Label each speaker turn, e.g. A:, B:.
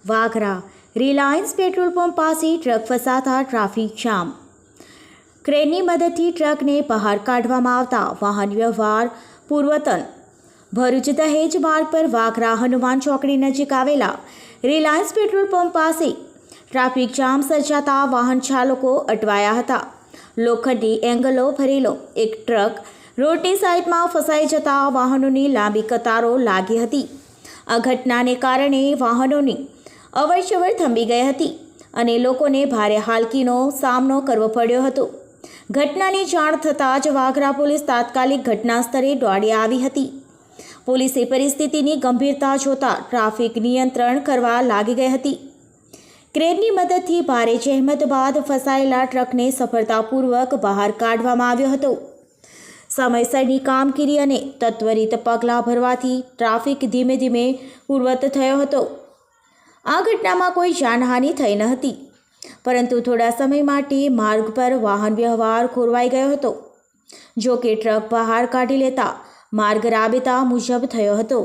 A: Vagra Reliance petrol pump પાસે truck ફસાતા traffic jam. ક્રેનની મદદથી ટ્રકને બહાર કાઢવામાં આવતા વાહન વ્યવહાર પૂર્વતન. ભરૂચ દહેજ માર્ગ પર વાગરા હનુમાન ચોકડી નજીક આવેલા રિલાયન્સ પેટ્રોલ પંપ પાસે ટ્રાફિક જામ સર્જાતા વાહન ચાલકો અટવાયા હતા. લોખંડી એંગલો ભરેલો એક ટ્રક રોડની સાઈડમાં ફસાઈ જતા વાહનોની લાંબી કતારો લાગી હતી. આ ઘટનાને કારણે વાહનોની અવરજવર થંભી ગઈ હતી અને લોકોને ભારે હાલાકીનો સામનો કરવો પડ્યો હતો. ઘટનાની જાણ થતાં જ વાગરા પોલીસ તાત્કાલિક ઘટના સ્થળે દોડી આવી હતી. પોલીસે પરિસ્થિતિની ગંભીરતા જોતા ટ્રાફિક નિયંત્રણ કરવા લાગી ગઈ હતી. ક્રેનની મદદથી ભારે જહેમત બાદ ફસાયેલા ટ્રકને સફળતાપૂર્વક બહાર કાઢવામાં આવ્યો હતો. સમયસરની કામગીરી અને તત્વરિત પગલાં ભરવાથી ટ્રાફિક ધીમે ધીમે પૂર્વત થયો હતો. આ ઘટનામાં કોઈ જાનહાનિ થઈ ન હતી, પરંતુ થોડા સમય માટે માર્ગ પર વાહન વ્યવહાર ખોરવાઈ ગયો હતો. જો કે ટ્રક બહાર કાઢી લેતા માર્ગ રાબેતા મુજબ થયો હતો.